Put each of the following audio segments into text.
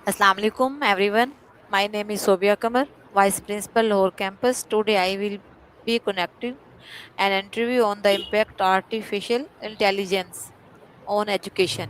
Assalamu alaikum everyone. My name is Sobia Kamar, Vice Principal Lahore Campus. Today I will be conducting an interview on the impact artificial intelligence on education.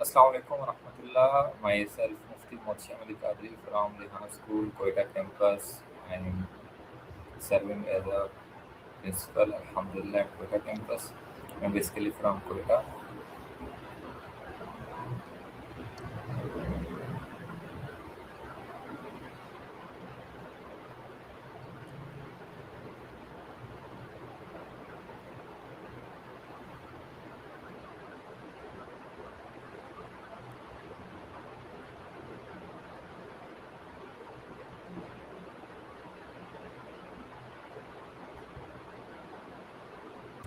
Assalamu alaikum warahmatullah. Myself Mufti Mohsin Ali Qadri from Rehan School, Quetta campus. I'm serving as a principal, Alhamdulillah, at Quetta campus. I'm basically from Quetta.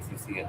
ACCL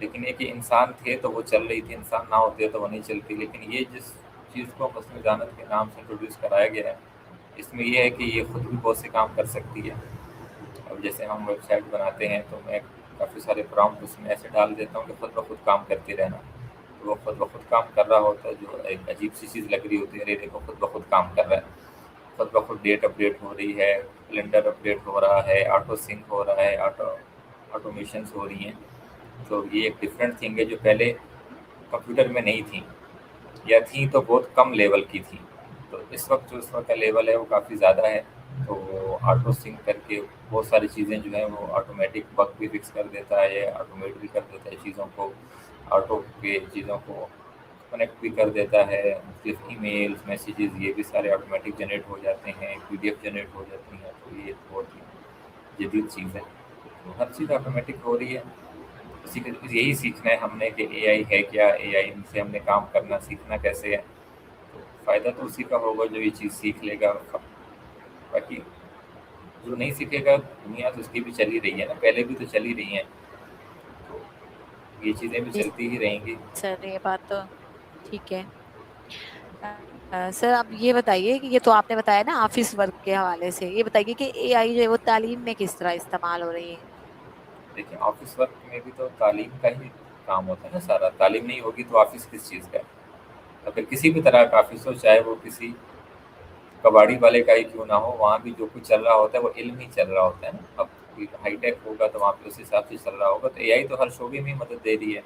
لیکن یہ کہ انسان تھے تو وہ چل رہی تھی، انسان نہ ہوتے تو وہ نہیں چلتی. لیکن یہ جس چیز کو مصنوعی ذہانت کے نام سے انٹروڈیوس کرایا گیا ہے، اس میں یہ ہے کہ یہ خود بھی بہت سے کام کر سکتی ہے. اب جیسے ہم ویب سائٹ بناتے ہیں تو میں کافی سارے پرومپٹ اس میں ایسے ڈال دیتا ہوں کہ خود بخود کام کرتے رہنا. تو وہ خود بخود کام کر رہا ہوتا ہے، جو ایک عجیب سی چیز لگ رہی ہوتی ہے، ارے دیکھو خود بخود کام کر رہا ہے، خود بخود ڈیٹ اپڈیٹ ہو رہی ہے، کیلنڈر اپڈیٹ ہو رہا ہے، آٹو سنک ہو رہا ہے، آٹومیشنس ہو رہی ہیں. تو یہ ایک ڈفرینٹ تھنگ ہے جو پہلے کمپیوٹر میں نہیں تھیں، یا تھیں تو بہت کم لیول کی تھیں. تو اس وقت جو اس وقت کا لیول ہے وہ کافی زیادہ ہے. تو وہ آٹو سنک کر کے بہت ساری چیزیں جو ہیں وہ آٹومیٹک بگ بھی فکس کر دیتا ہے، آٹومیٹ بھی کر دیتا ہے چیزوں کو، آٹو کے چیزوں کو کنیکٹ بھی کر دیتا ہے. مختلف ای میلز، میسیجز، یہ بھی سارے آٹومیٹک جنریٹ ہو جاتے ہیں، پی ڈی ایف جنریٹ ہو جاتی ہیں. تو یہ بہت ہی جدید چیز ہے. تو ہر چیز آٹومیٹک ہو رہی ہے. اسی کے یہی سیکھنا ہے ہم نے کہ اے آئی ہے کیا، اے آئی سے ہم نے کام کرنا سیکھنا کیسے ہے. تو فائدہ تو اسی کا ہوگا جو یہ چیز سیکھ لے گا. باقی جو نہیں سیکھے گا، دنیا تو اس کی بھی چلی رہی ہے نا، پہلے بھی تو چلی رہی ہیں. تو یہ چیزیں بھی جی چلتی ہی رہیں گی. سر، یہ بات تو ٹھیک ہے. سر آپ یہ بتائیے کہ یہ تو آپ نے بتایا نا آفس ورک کے حوالے سے، یہ بتائیے کہ اے آئی جو ہے وہ تعلیم میں کس طرح استعمال ہو رہی ہے؟ دیکھیں آفس ورک میں بھی تو تعلیم کا ہی کام ہوتا ہے نا سارا. تعلیم نہیں ہوگی تو آفس کس چیز کا ہے؟ اگر کسی بھی طرح کا آفس ہو، چاہے وہ کسی کباڑی والے کا ہی کیوں نہ ہو، وہاں بھی جو کچھ چل رہا ہوتا ہے وہ علم ہی چل رہا ہوتا ہے نا. اب ہائی ٹیک ہوگا تو وہاں پہ اس حساب سے چل رہا ہوگا. تو اے آئی تو ہر شعبے میں ہی مدد دے رہی ہے،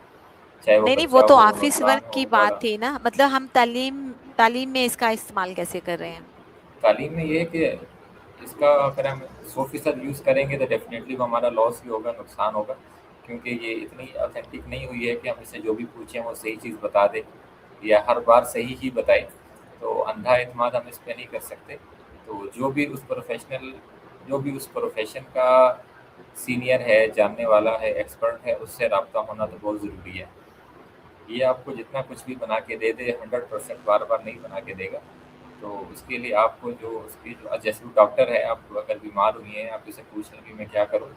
چاہے وہ نہیں نہیں، وہ بچہ تو ہو، آفس نوجوان ورک ہو، کی بڑا. بات تھی نا، مطلب ہم تعلیم میں اس کا استعمال کیسے کر رہے ہیں؟ تعلیم میں یہ ہے کہ اس کا اگر ہم 100% یوز کریں گے تو ڈیفینیٹلی وہ ہمارا لاس ہی ہوگا، نقصان ہوگا. کیونکہ یہ اتنی اوتھینٹک نہیں ہوئی ہے کہ ہم اس سے جو بھی پوچھیں وہ صحیح چیز بتا دے یا ہر بار صحیح ہی بتائے. تو اندھا اعتماد ہم اس پہ نہیں کر سکتے. تو جو بھی اس پروفیشن کا سینئر ہے، جاننے والا ہے، ایکسپرٹ ہے، اس سے رابطہ ہونا تو بہت ضروری ہے. یہ آپ کو جتنا کچھ بھی بنا کے دے دے 100% بار بار نہیں بنا کے دے گا. تو اس کے لیے آپ کو جیسے وہ ڈاکٹر ہے، آپ کو اگر بیمار ہوئی ہیں، آپ اسے پوچھ لیں کہ میں کیا کروں،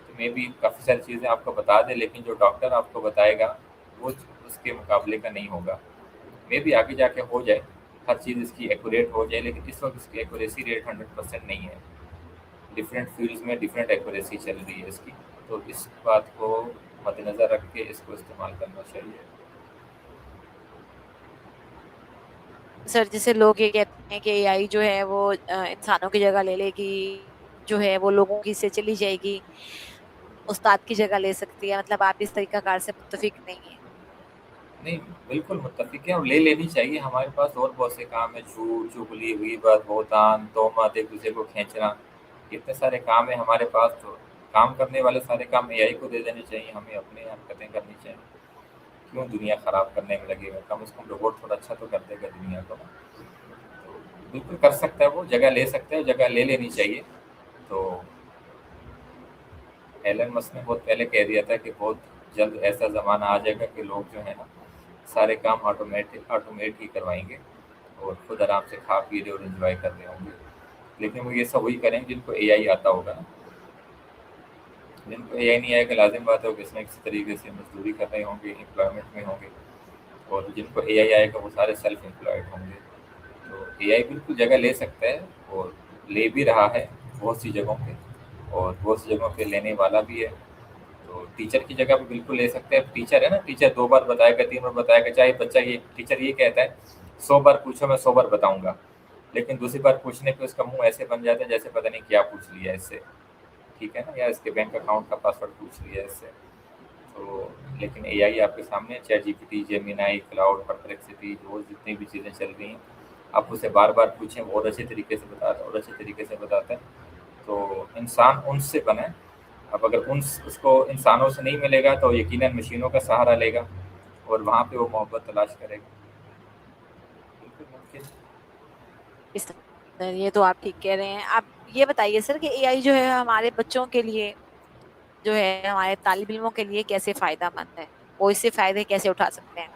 تو میں بھی کافی ساری چیزیں آپ کو بتا دے، لیکن جو ڈاکٹر آپ کو بتائے گا وہ اس کے مقابلے کا نہیں ہوگا. میں بھی آگے جا کے ہو جائے، ہر چیز اس کی ایکوریٹ ہو جائے، لیکن اس وقت اس کی ایکوریسی ریٹ 100% نہیں ہے. ڈفرینٹ فیلڈز میں ڈفرینٹ ایکوریسی چل رہی ہے اس کی. تو اس بات کو مد نظر رکھ کے اس کو استعمال کرنا چاہیے. سر جیسے لوگ یہ کہتے ہیں کہ اے آئی جو ہے وہ انسانوں کی جگہ لے لے گی، جو ہے وہ لوگوں کی سے چلی جائے گی، استاد کی جگہ لے سکتی ہے. مطلب آپ اس طریقہ کار سے متفق نہیں ہیں؟ نہیں، بالکل متفق ہے، اور لے لینی چاہیے. ہمارے پاس اور بہت سے کام ہیں، جھوٹ، چغلی، غیبت، بہتان، تہمت، ایک دوسرے کو کھینچنا، اتنے سارے کام ہیں ہمارے پاس. تو کام کرنے والے سارے کام اے آئی کو دے دینے چاہیے، ہمیں اپنے حرکتیں کرنی چاہیے. کیوں دنیا خراب کرنے میں لگے گا؟ کم از کم روبوٹ تھوڑا اچھا تو کر دے گا دنیا کو. تو بالکل کر سکتا ہے، وہ جگہ لے سکتا ہے، جگہ لے لینی چاہیے. تو ایلن مسک نے بہت پہلے کہہ دیا تھا کہ بہت جلد ایسا زمانہ آ جائے گا کہ لوگ جو ہے نا سارے کام آٹومیٹ ہی کروائیں گے، اور خود آرام سے کھا پی رہے اور انجوائے کر رہے ہوں گے. لیکن وہ یہ سب وہی کریں جن کو اے آئی آتا ہوگا نا. جن کو اے آئی نہیں آئے گا، لازم بات ہے وہ کسی نہ کسی طریقے سے مزدوری کر رہے ہوں گے، امپلائمنٹ میں ہوں گے. اور جن کو اے آئی آئے گا وہ سارے سیلف امپلائڈ ہوں گے. تو اے آئی بالکل جگہ لے سکتا ہے، اور لے بھی رہا ہے بہت سی جگہوں پہ، اور بہت سی جگہوں پہ لینے والا بھی ہے. تو ٹیچر کی جگہ پہ بالکل لے سکتے ہیں. ٹیچر ہے نا، ٹیچر 2 بار بتائے گا، 3 بار بتائے گا. چاہے بچہ ٹیچر یہ کہتا ہے 100 بار پوچھو میں 100 بار بتاؤں گا، لیکن دوسری بار پوچھنے پہ اس کا منہ ایسے بن جاتا ہے جیسے پتہ نہیں کیا پوچھ لیا اس سے. ٹھیک ہے نا، یا اس کے بینک اکاؤنٹ کا پاسورڈ پوچھ لیا اس سے. تو لیکن اے آئی آپ کے سامنے، ChatGPT, Gemini, Claude, Perplexity, جو جتنی بھی چیزیں چل رہی ہیں، آپ اسے بار بار پوچھیں، وہ اور اچھے طریقے سے بتاتا ہے، اور اچھے طریقے سے بتاتا ہے. تو انسان ان سے بنے. اب اگر اس کو انسانوں سے نہیں ملے گا تو یقیناً مشینوں کا سہارا لے گا، اور وہاں پہ وہ محبت تلاش کرے گا. بالکل ممکن. سر یہ تو آپ ٹھیک کہہ رہے ہیں. آپ یہ بتائیے سر کہ اے آئی جو ہے ہمارے بچوں کے لیے، جو ہے ہمارے طالب علموں کے لیے کیسے فائدہ مند ہے؟ وہ اس سے فائدے کیسے اٹھا سکتے ہیں؟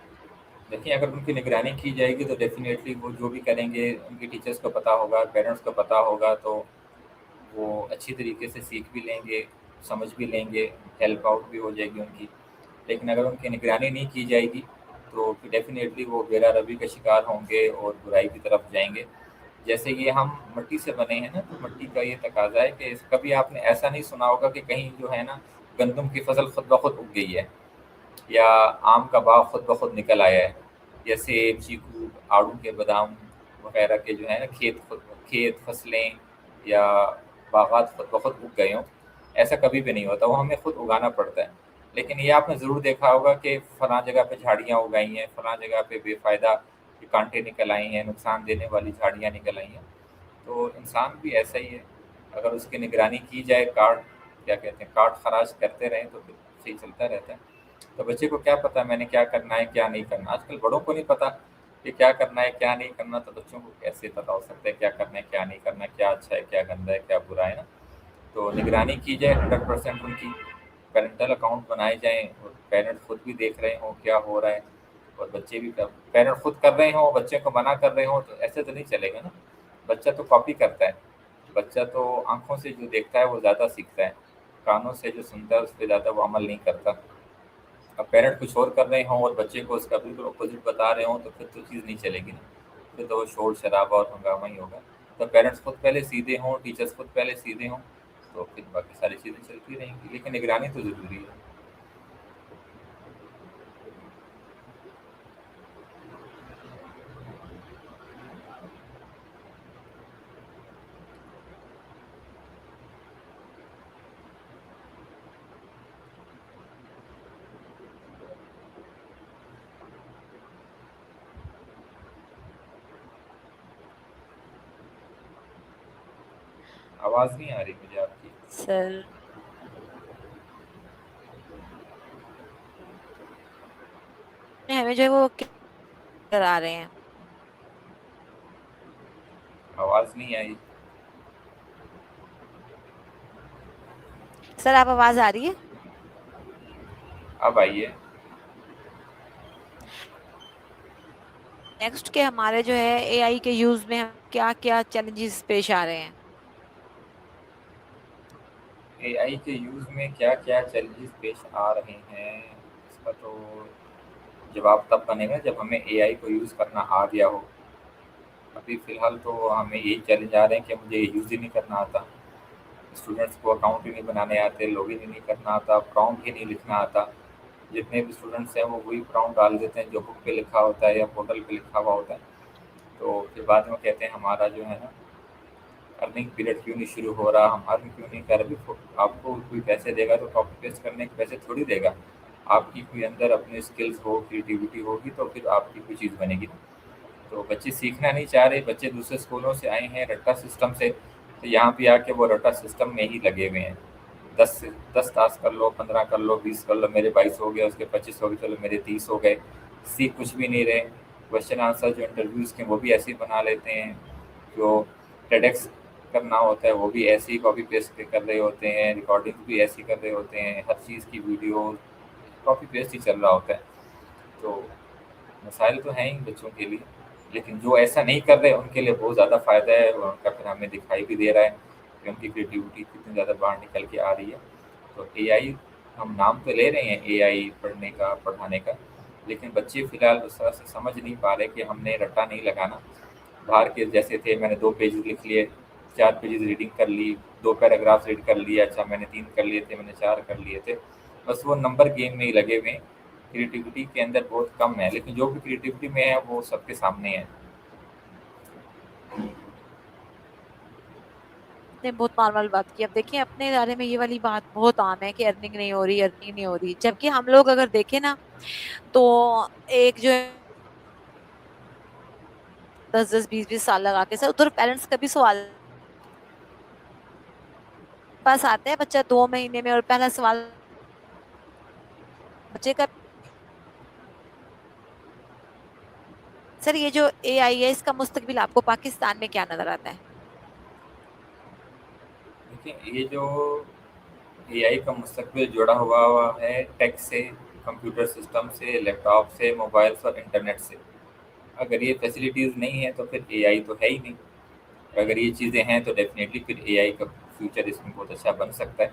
دیکھیں اگر ان کی نگرانی کی جائے گی تو ڈیفینیٹلی وہ جو بھی کریں گے ان کی ٹیچرس کو پتہ ہوگا، پیرنٹس کو پتہ ہوگا، تو وہ اچھی طریقے سے سیکھ بھی لیں گے، سمجھ بھی لیں گے، ہیلپ آؤٹ بھی ہو جائے گی ان کی. لیکن اگر ان کی نگرانی نہیں کی جائے گی تو پھر ڈیفینیٹلی وہ غیرہ روی کا شکار ہوں گے اور برائی کی طرف جائیں گے. جیسے یہ ہم مٹی سے بنے ہیں نا، تو مٹی کا یہ تقاضا ہے کہ کبھی آپ نے ایسا نہیں سنا ہوگا کہ کہیں جو ہے نا گندم کی فصل خود بخود اگ گئی ہے، یا آم کا باغ خود بخود نکل آیا ہے، یا سیب، چیکو، آڑو کے بادام وغیرہ کے جو ہے نا کھیت فصلیں یا باغات خود بخود اگ گئے ہوں. ایسا کبھی بھی نہیں ہوتا، وہ ہمیں خود اگانا پڑتا ہے. لیکن یہ آپ نے ضرور دیکھا ہوگا کہ فلاں جگہ پہ جھاڑیاں اگائی ہیں، فلاں جگہ پہ بے فائدہ کانٹے نکل آئی ہیں، نقصان دینے والی جھاڑیاں نکل آئی ہیں. تو انسان بھی ایسا ہی ہے، اگر اس کی نگرانی کی جائے، کیا کہتے ہیں، کاٹ خراش کرتے رہیں تو پھر صحیح چلتا رہتا ہے. تو بچے کو کیا پتا میں نے کیا کرنا ہے کیا نہیں کرنا. آج کل بڑوں کو نہیں پتا کہ کیا کرنا ہے کیا نہیں کرنا، تو بچوں کو کیسے پتا ہو سکتا ہے کیا کرنا ہے کیا نہیں کرنا، کیا اچھا ہے کیا گندا ہے کیا برا ہے نا. تو نگرانی کی جائے 100% ان کی، پیرنٹل اکاؤنٹ بنائے جائیں اور پیرنٹ خود بھی دیکھ رہے ہوں کیا ہو رہا ہے، اور بچے بھی پیرنٹ خود کر رہے ہوں، بچے کو منع کر رہے ہوں، تو ایسے تو نہیں چلے گا نا. بچہ تو کاپی کرتا ہے، بچہ تو آنکھوں سے جو دیکھتا ہے وہ زیادہ سیکھتا ہے، کانوں سے جو سنتا ہے اس پہ زیادہ وہ عمل نہیں کرتا. اب پیرنٹ کچھ اور کر رہے ہوں اور بچے کو اس کا بالکل اپوزٹ بتا رہے ہوں تو پھر تو چیز نہیں چلے گی نا، پھر تو وہ شور شرابہ اور ہنگامہ ہی ہوگا. تو پیرنٹس خود پہلے سیدھے ہوں، ٹیچرس خود پہلے سیدھے ہوں، تو پھر باقی ساری چیزیں چلتی رہیں گی. لیکن نگرانی تو ضروری ہے. آواز نہیں آ رہی مجھے آپ کی. سر ہمیں جو ہے وہ کرا رہے ہیں. آواز نہیں آئی. سر آپ آواز آ رہی ہے؟ اب آئیے. نیکسٹ کے ہمارے جو ہے اے آئی کے یوز میں کیا کیا چیلنجز پیش آ رہے ہیں؟ اے آئی کے یوز میں کیا کیا چیلنجز پیش آ رہے ہیں، اس کا تو جواب تب بنے گا جب ہمیں اے آئی کو یوز کرنا آ گیا ہو. ابھی فی الحال تو ہمیں یہی چیلنج آ رہے ہیں کہ مجھے یوز ہی نہیں کرنا آتا. اسٹوڈنٹس کو اکاؤنٹ ہی نہیں بنانے آتے، لاگ ان ہی نہیں کرنا آتا، پراؤمپٹ ہی نہیں لکھنا آتا. جتنے بھی اسٹوڈنٹس ہیں وہ وہی پراؤمپٹ ڈال دیتے ہیں جو بک پہ لکھا ہوتا ہے یا پورٹل پہ لکھا ہوا ہوتا ہے. تو پھر بعد میں کہتے ہیں ہمارا جو ہے نا ارننگ پیریڈ کیوں نہیں شروع ہو رہا، ہم ارن کیوں نہیں کر رہے. آپ کو کوئی پیسے دے گا تو کاپی پیسٹ کرنے کے پیسے تھوڑی دے گا. آپ کی کوئی اندر اپنے اسکلز ہو، کریٹیوٹی ہوگی تو پھر آپ کی کوئی چیز بنے گی. تو بچے سیکھنا نہیں چاہ رہے، بچے دوسرے اسکولوں سے آئے ہیں رٹا سسٹم سے، تو یہاں پہ آ کے وہ رٹا سسٹم میں ہی لگے ہوئے ہیں. 10 ٹاسک کر لو، 15 کر لو، 20 کر لو، میرے 22 ہو گئے، اس کے 25 ہو گئے، چلو میرے 30 ہو گئے. سیکھ کچھ بھی نہیں رہے. کوشچن آنسر جو انٹرویوز کے وہ بھی ایسے ہی بنا لیتے ہیں، جو ٹیڈیکس کرنا ہوتا ہے وہ بھی ایسے ہی کاپی پیسٹ کر رہے ہوتے ہیں، ریکارڈنگ بھی ایسی کر رہے ہوتے ہیں، ہر چیز کی ویڈیو کاپی پیسٹ ہی چل رہا ہوتا ہے. تو مسائل تو ہیں ہی بچوں کے لیے، لیکن جو ایسا نہیں کر رہے ان کے لیے بہت زیادہ فائدہ ہے، اور ان کا پھر ہمیں دکھائی بھی دے رہا ہے کہ ان کی کریٹیوٹی کتنی زیادہ باہر نکل کے آ رہی ہے. تو اے آئی ہم نام تو لے رہے ہیں اے آئی پڑھنے کا پڑھانے کا، لیکن بچے فی الحال اس طرح سے سمجھ نہیں پا رہے کہ ہم نے رٹا نہیں لگانا. باہر کے جیسے تھے، میں نے 2 پیجز لکھ لیے، 4 پیجز ریڈنگ کر لی، 2 پیراگرافس ریڈ کر لیے، اچھا میں نے 3 کر لیے تھے، میں نے 4 کر لیے تھے. بس وہ نمبر گیم میں ہی لگے ہوئے ہیں. کریٹیوٹی کے اندر بہت کم ہے، لیکن جو بھی کریٹیوٹی میں ہے وہ سب کے سامنے ہے. نے بہت نارمل بات کی. اب دیکھیں اپنے ادارے میں یہ والی بات بہت عام ہے کہ ارننگ نہیں ہو رہی، ارننگ نہیں ہو رہی، جبکہ ہم لوگ اگر دیکھیں نا تو ایک جو ہے 10-10 20-20 سال لگا کے سر ادھر پیرنٹس کا بھی سوال پاس آتے ہیں بچہ 2 مہینے میں، اور پہلا سوال بچے کا سر یہ جو اے آئی ہے اس کا مستقبل آپ کو پاکستان میں کیا نظر آتا ہے؟ دیکھیں یہ جو اے آئی کا مستقبل جڑا ہوا ہے ٹیک سے، کمپیوٹر سسٹم سے، لیپ ٹاپ سے، موبائلس اور انٹرنیٹ سے. اگر یہ فیسلٹیز نہیں ہیں تو پھر اے آئی تو ہے ہی نہیں. اگر یہ چیزیں ہیں تو ڈیفینیٹلی پھر اے آئی کا فیوچر اس میں بہت اچھا بن سکتا ہے.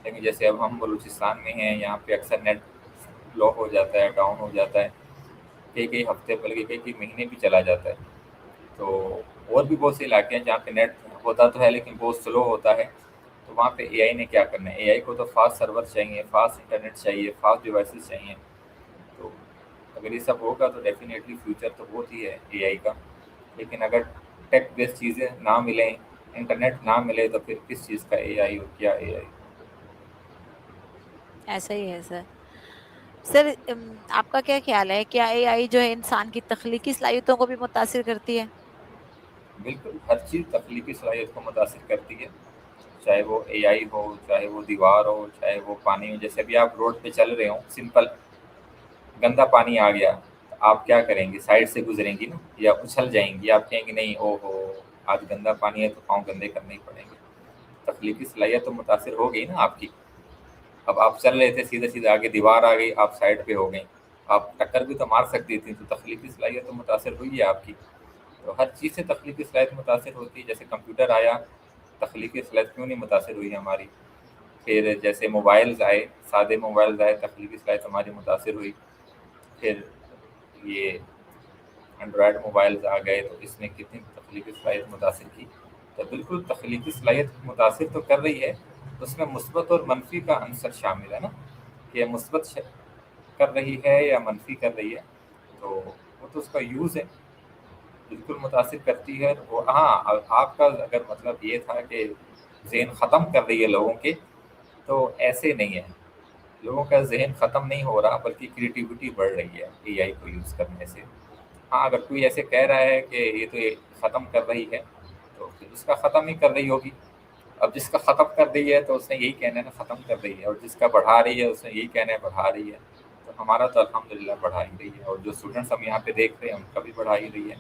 لیکن جیسے اب ہم بلوچستان میں ہیں، یہاں پہ اکثر نیٹ لو ہو جاتا ہے، ڈاؤن ہو جاتا ہے، کئی ہفتے بلکہ کئی مہینے بھی چلا جاتا ہے. تو اور بھی بہت سے علاقے ہیں جہاں پہ نیٹ ہوتا تو ہے لیکن بہت سلو ہوتا ہے. تو وہاں پہ اے آئی نے کیا کرنا ہے؟ اے آئی کو تو فاسٹ سرور چاہیے، فاسٹ انٹرنیٹ چاہیے، فاسٹ ڈیوائسز چاہیے. تو اگر یہ سب ہوگا تو ڈیفینیٹلی فیوچر تو بہت ہی ہے اے آئی کا. لیکن اگر ٹیک بیس چیزیں نہ ملیں، انٹرنیٹ نہ ملے، تو پھر کس چیز کا اے آئی اور کیا اے آئی؟ ایسا ہی ہے سر. سر آپ کا کیا خیال ہے، کیا اے آئی جو ہے انسان کی تخلیقی صلاحیتوں کو بھی متاثر کرتی ہے؟ بالکل، ہر چیز تخلیقی صلاحیت کو متاثر کرتی ہے، چاہے وہ اے آئی ہو، چاہے وہ دیوار ہو، چاہے وہ پانی ہو. جیسے ابھی آپ روڈ پہ چل رہے ہوں، سمپل گندا پانی آ گیا، آپ کیا کریں گے؟ سائڈ سے گزریں گی نا، یا اچھل جائیں گی؟ آپ کہیں گے نہیں، او ہو آج گندا پانی ہے تو پاؤں گندے کرنے ہی پڑیں گے. تخلیقی صلاحیت تو متاثر ہو گئی نا آپ کی. اب آپ چل رہے تھے، سیدھے سیدھے آگے دیوار آ گئی، آپ سائڈ پہ ہو گئیں. آپ ٹکر بھی تو مار سکتی تھی. تو تخلیقی صلاحیت تو متاثر ہوئی ہے آپ کی. تو ہر چیز سے تخلیقی صلاحیت متاثر ہوتی ہے. جیسے کمپیوٹر آیا، تخلیقی صلاحیت کیوں نہیں متاثر ہوئی ہماری؟ پھر جیسے موبائلز آئے، سادے موبائلز آئے، تخلیقی صلاحیت ہماری متاثر ہوئی. پھر یہ اینڈرائڈ موبائلز آ گئے تو اس نے کتنی تخلیقی صلاحیت متاثر کی. تو بالکل تخلیقی صلاحیت متاثر تو کر رہی ہے. اس میں مثبت اور منفی کا عنصر شامل ہے نا، کہ مثبت کر رہی ہے یا منفی کر رہی ہے. تو وہ تو اس کا یوز ہے. بالکل متاثر کرتی ہے. وہ ہاں، آپ کا اگر مطلب یہ تھا کہ ذہن ختم کر رہی ہے لوگوں کے، تو ایسے نہیں ہے. لوگوں کا ذہن ختم نہیں ہو رہا بلکہ کریٹیوٹی بڑھ رہی ہے اے آئی کو یوز کرنے سے. ہاں، اگر کوئی ایسے کہہ رہا ہے کہ یہ تو ختم کر رہی ہے، تو پھر اس کا ختم ہی کر رہی ہوگی. اب جس کا ختم کر رہی ہے تو اس نے یہی کہنا ہے نا ختم کر رہی ہے، اور جس کا بڑھا رہی ہے اس نے یہی کہنا ہے بڑھا رہی ہے. تو ہمارا تو الحمدللہ بڑھا ہی رہی ہے، اور جو اسٹوڈنٹس ہم یہاں پہ دیکھ رہے ہیں ان کا بھی بڑھا ہی رہی ہے.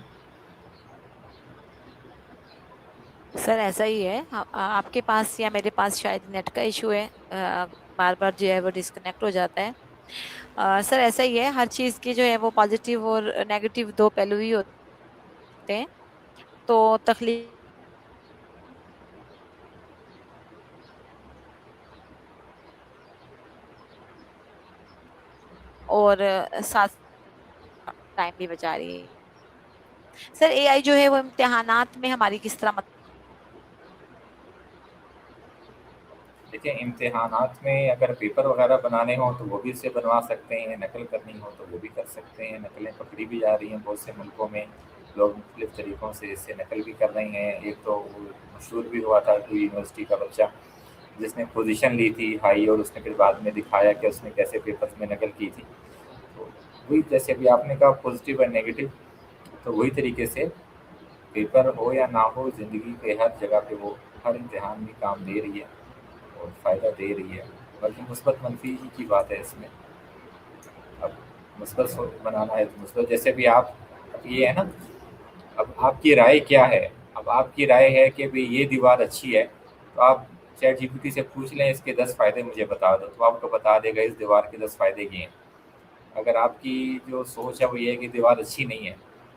سر ایسا ہی ہے. آپ کے پاس یا میرے پاس شاید نیٹ کا ایشو ہے، بار بار جو ہے وہ ڈسکنیکٹ ہو جاتا ہے. سر ایسا ہی ہے، ہر چیز کی جو ہے وہ پازیٹیو اور نیگیٹیو دو پہلو ہی ہوتے ہیں. تو تخلیق اور ساتھ ٹائم بھی بچا رہی ہے. سر اے آئی جو ہے وہ امتحانات میں ہماری کس طرح دیکھیں، امتحانات میں اگر پیپر وغیرہ بنانے ہوں تو وہ بھی اس سے بنوا سکتے ہیں، نقل کرنی ہو تو وہ بھی کر سکتے ہیں. نقلیں پکڑی بھی جا رہی ہیں بہت سے ملکوں میں. لوگ مختلف طریقوں سے اس سے نقل بھی کر رہے ہیں. ایک تو وہ مشہور بھی ہوا تھا کوئی یونیورسٹی کا بچہ جس نے پوزیشن لی تھی ہائی، اور اس نے پھر بعد میں دکھایا کہ اس نے کیسے پیپرز میں نقل کی تھی. تو وہی جیسے ابھی آپ نے کہا پازیٹیو اور نیگیٹو، تو وہی طریقے سے پیپر ہو یا نہ ہو، زندگی کے ہر جگہ پہ وہ ہر امتحان میں کام دے رہی ہے اور فائدہ دے رہی ہے. بلکہ مثبت منفی ہی کی بات ہے اس میں. اب مثبت بنانا ہے تو مثبت، جیسے بھی آپ، اب یہ ہے نا، اب آپ کی رائے کیا ہے؟ اب آپ کی رائے ہے کہ بھئی یہ دیوار اچھی ہے، تو آپ چیٹ جی پی ٹی سے پوچھ لیں اس کے 10 فائدے مجھے بتا دو، تو آپ کو بتا دے گا اس دیوار کے 10 فائدے یہ ہیں. اگر آپ کی جو سوچ ہے وہ یہ ہے کہ دیوار اچھی نہیں ہے،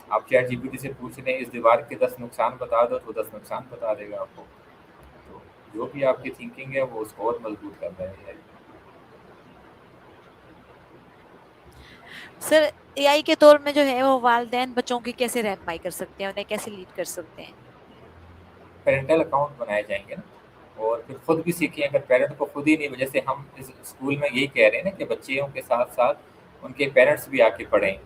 آپ چیٹ جی پی ٹی سے پوچھ لیں اس دیوار کے 10 نقصان بتا دو، تو 10 نقصان بتا دے گا آپ کو. تو جو بھی آپ کی تھنکنگ ہے وہ اس کو اور مضبوط کر رہے ہیں. سر اے آئی کے دور میں جو ہے وہ والدین بچوں کی کیسے رہنمائی کر سکتے ہیں، انہیں کیسے لیڈ کر سکتے ہیں؟ پیرنٹل اکاؤنٹ بنائے جائیں گے نا، اور پھر خود بھی سیکھیں. اگر پیرنٹ کو خود ہی نہیں، جیسے ہم اس اسکول میں یہی کہہ رہے ہیں نا کہ بچیوں کے ساتھ ساتھ ان کے پیرنٹس بھی آ کے پڑھیں،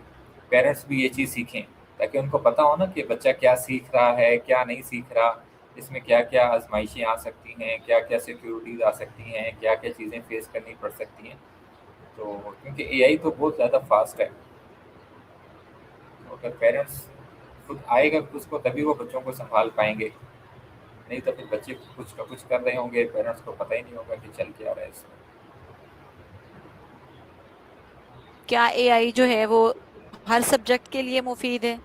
پیرنٹس بھی یہ چیز سیکھیں، تاکہ ان کو پتہ ہو نا کہ بچہ کیا سیکھ رہا ہے، کیا نہیں سیکھ رہا، اس میں کیا کیا آزمائشیں آ سکتی ہیں، کیا کیا سیکیورٹیز آ سکتی ہیں، کیا کیا چیزیں فیس کرنی پڑ سکتی ہیں. تو کیونکہ اے آئی تو بہت زیادہ فاسٹ ہے. تو اگر پیرنٹس خود آئے گا اس کو، تبھی وہ بچوں کو سنبھال پائیں گے. نہیں تو پھر بچے کچھ نہ کچھ کر رہے ہوں گے، پیرنٹس کو پتہ ہی نہیں ہوگا کہ چل کیا رہا ہے اس میں. کیا اے آئی جو ہے وہ ہر سبجیکٹ کے لیے مفید ہے؟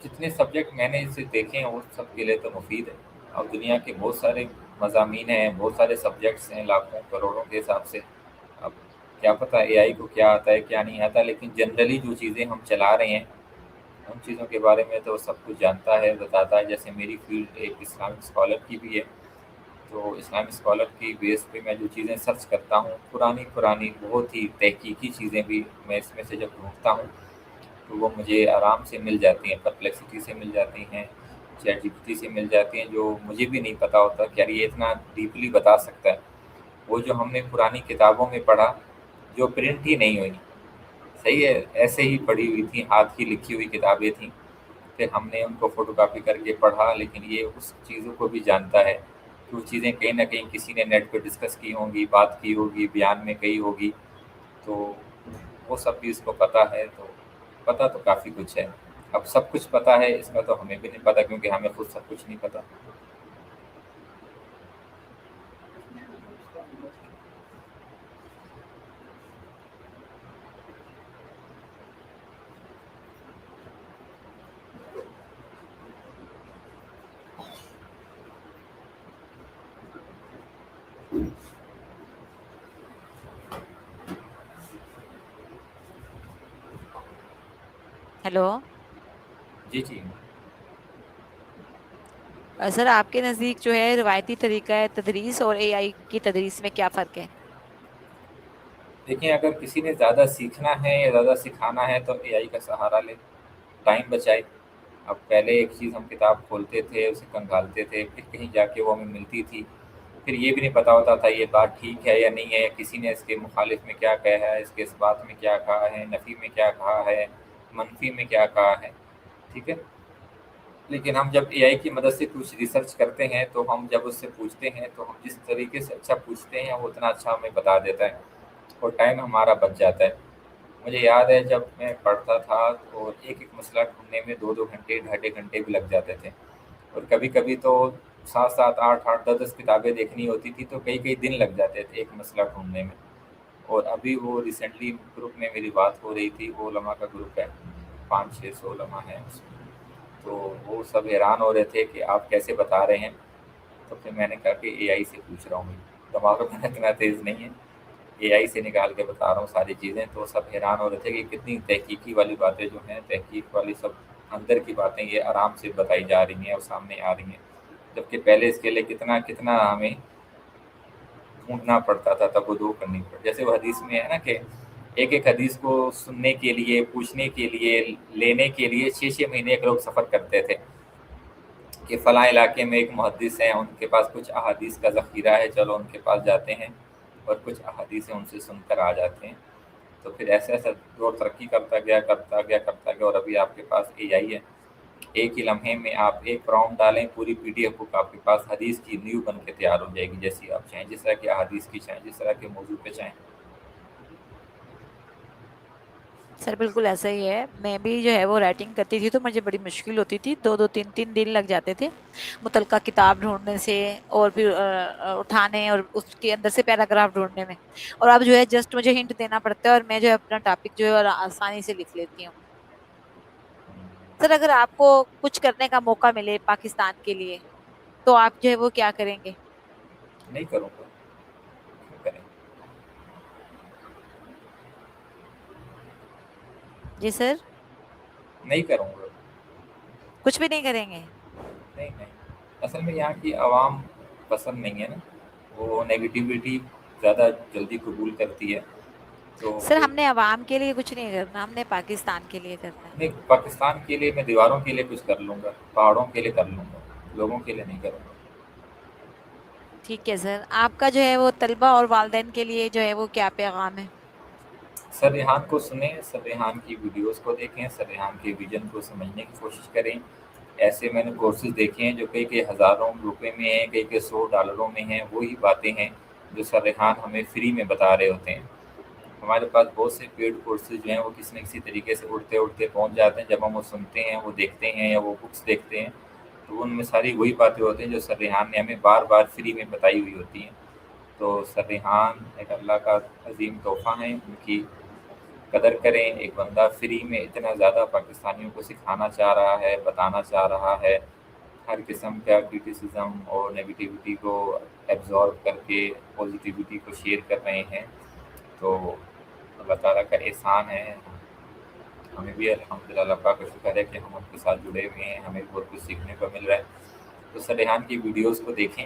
جتنے سبجیکٹ میں نے اسے دیکھے ہیں وہ سب کے لیے تو مفید ہے. اب دنیا کے بہت سارے مضامین ہیں، بہت سارے سبجیکٹس ہیں، لاکھوں کروڑوں کے حساب سے. اب کیا پتہ اے آئی کو کیا آتا ہے کیا نہیں آتا، لیکن جنرلی جو چیزیں ہم چلا رہے ہیں ان چیزوں کے بارے میں تو سب کچھ جانتا ہے، بتاتا ہے. جیسے میری فیلڈ ایک اسلامک اسکالر کی بھی ہے، تو اسلامک اسکالر کی بیس پہ میں جو چیزیں سرچ کرتا ہوں، پرانی بہت ہی تحقیقی چیزیں بھی میں اس میں سے جب ڈھونڈتا ہوں تو وہ مجھے آرام سے مل جاتی ہیں، پرپلیکسٹی سے مل جاتی ہیں، چیٹ جی پی ٹی سے مل جاتی ہیں، جو مجھے بھی نہیں پتہ ہوتا کہ یار یہ اتنا ڈیپلی بتا سکتا ہے۔ وہ جو ہم نے پرانی کتابوں میں پڑھا، جو پرنٹ ہی نہیں ہوئی، صحیح ہے، ایسے ہی پڑھی ہوئی تھیں، ہاتھ کی لکھی ہوئی کتابیں تھیں، پھر ہم نے ان کو فوٹو کاپی کر کے پڑھا، لیکن یہ اس چیزوں کو بھی جانتا ہے کہ وہ چیزیں کہیں نہ کہیں کسی نے نیٹ پہ ڈسکس کی ہوں گی، بات کی ہوگی، بیان میں کہی ہوگی، تو وہ سب بھی اس کو پتہ ہے۔ تو پتہ تو کافی کچھ ہے، اب سب کچھ پتہ ہے اس کا تو ہمیں بھی نہیں پتہ، کیونکہ ہمیں خود سب کچھ نہیں پتہ۔ ہیلو جی جی، سر، آپ کے نزدیک جو ہے روایتی طریقہ تدریس اور اے آئی کی تدریس میں کیا فرق ہے؟ دیکھیں، اگر کسی نے زیادہ سیکھنا ہے یا زیادہ سکھانا ہے تو اے آئی کا سہارا لے، ٹائم بچائے۔ اب پہلے ایک چیز ہم کتاب کھولتے تھے، اسے کنگالتے تھے، پھر کہیں جا کے وہ ہمیں ملتی تھی، پھر یہ بھی نہیں پتہ ہوتا تھا یہ بات ٹھیک ہے یا نہیں ہے، کسی نے اس کے مخالف میں کیا کہا ہے، اس کے اس بات میں کیا کہا ہے، نفی میں کیا کہا ہے، منفی میں کیا کہا ہے، ٹھیک ہے۔ لیکن ہم جب اے آئی کی مدد سے کچھ ریسرچ کرتے ہیں تو ہم جب اس سے پوچھتے ہیں تو ہم جس طریقے سے اچھا پوچھتے ہیں وہ اتنا اچھا ہمیں بتا دیتا ہے اور ٹائم ہمارا بچ جاتا ہے۔ مجھے یاد ہے جب میں پڑھتا تھا تو ایک مسئلہ ڈھونڈنے میں 2 گھنٹے، 2.5 گھنٹے بھی لگ جاتے تھے، اور کبھی کبھی تو 7 7 8 8 10 کتابیں دیکھنی ہوتی تھی تو کئی دن لگ جاتے تھے ایک مسئلہ ڈھونڈنے میں۔ اور ابھی وہ ریسنٹلی گروپ میں میری بات ہو رہی تھی، وہ علماء کا گروپ ہے، 500 600 علماء ہیں اس میں، تو وہ سب حیران ہو رہے تھے کہ آپ کیسے بتا رہے ہیں۔ تو پھر میں نے کہا کہ اے آئی سے پوچھ رہا ہوں، دماغ میں اتنا تیز نہیں ہے، اے آئی سے نکال کے بتا رہا ہوں ساری چیزیں۔ تو سب حیران ہو رہے تھے کہ کتنی تحقیقی والی باتیں جو ہیں، تحقیق والی سب اندر کی باتیں یہ آرام سے بتائی جا رہی ہیں اور سامنے آ رہی ہیں، جبکہ پہلے اس کے لیے کتنا ہمیں ڈھونڈنا پڑتا تھا، تبدو کرنی پڑتی۔ جیسے وہ حدیث میں ہے نا کہ ایک حدیث کو سننے کے لیے، پوچھنے کے لیے، لینے کے لیے 6 6 مہینے کے لوگ سفر کرتے تھے کہ فلاں علاقے میں ایک محدث ہیں، ان کے پاس کچھ احادیث کا ذخیرہ ہے، چلو ان کے پاس جاتے ہیں اور کچھ احادیث ان سے سن کر آ جاتے ہیں۔ تو پھر ایسا دور ترقی کرتا گیا اور ابھی آپ کے پاس اے آئی ہے، ایک ہی لمحے میں آپ ایک پراؤمپٹ ڈالیں، پوری پی ڈی ایف بک آپ کے پاس حدیث کی نیو بن کے تیار ہو جائے گی، جیسی آپ چاہیں، جس طرح کی احادیث کی چاہیں، جس طرح کے موضوع پہ چاہیں۔ سر بالکل ایسا ہی ہے، میں بھی جو ہے وہ رائٹنگ کرتی تھی تو مجھے بڑی مشکل ہوتی تھی، 2 2 3 3 دن لگ جاتے تھے متعلقہ کتاب ڈھونڈنے سے، اور پھر اٹھانے اور اس کے اندر سے پیراگراف ڈھونڈنے میں۔ اور اب جو ہے جسٹ مجھے ہنٹ دینا پڑتا ہے اور میں جو ہے اپنا ٹاپک جو ہے آسانی سے لکھ لیتی ہوں۔ سر، اگر آپ کو کچھ کرنے کا موقع ملے پاکستان کے لیے تو آپ جو ہے وہ کیا کریں گے؟ نہیں کروں گا، کیوں کریں؟ جی سر، نہیں کروں گا، کچھ بھی نہیں کریں گے؟ نہیں، اصل میں یہاں کی عوام پسند نہیں ہے نا، وہ نیگیٹیوٹی زیادہ جلدی قبول کرتی ہے، تو سر، پھر ہم نے عوام کے لیے کچھ نہیں کرنا، ہم نے پاکستان کے لیے کرنا ہے۔ نہیں، پاکستان کے لیے میں دیواروں کے لیے کچھ کر لوں گا، پہاڑوں کے لیے کر لوں گا، لوگوں کے لیے نہیں کروں گا۔ ٹھیک ہے سر، آپ کا جو ہے وہ طلبہ اور والدین کے لیے جو ہے وہ کیا پیغام ہے؟ سر ریحان کو سنیں، سر ریحان کی ویڈیوز کو دیکھیں، سر ریحان کے ویژن کو سمجھنے کی کوشش کریں۔ ایسے میں نے کورسز دیکھے ہیں جو کئی ہزاروں روپے میں ہیں، کئی $100 میں ہیں، وہی باتیں ہیں جو سر ریحان ہمیں فری میں بتا رہے ہوتے ہیں۔ ہمارے پاس بہت سے پیڈ کورسز جو ہیں وہ کسی نہ کسی طریقے سے اڑتے پہنچ جاتے ہیں، جب ہم وہ سنتے ہیں، وہ دیکھتے ہیں یا وہ بکس دیکھتے ہیں تو ان میں ساری وہی باتیں ہوتی ہیں جو سر ریحان نے ہمیں بار بار فری میں بتائی ہوئی ہوتی ہیں۔ تو سر ریحان ایک اللہ کا عظیم تحفہ ہیں، ان کی قدر کریں۔ ایک بندہ فری میں اتنا زیادہ پاکستانیوں کو سکھانا چاہ رہا ہے، بتانا چاہ رہا ہے، ہر قسم کا کرٹیسزم اور نیگیٹیوٹی کو ایبزارب کر کے پازیٹیوٹی کو شیئر کر رہے ہیں، تو اللہ تعالیٰ کا احسان ہے۔ ہمیں بھی الحمدللہ اللہ پاک کا شکر ہے کہ ہم ان کے ساتھ جڑے ہوئے ہیں، ہمیں بہت کچھ سیکھنے کو مل رہا ہے۔ تو سر ریحان کی ویڈیوز کو دیکھیں،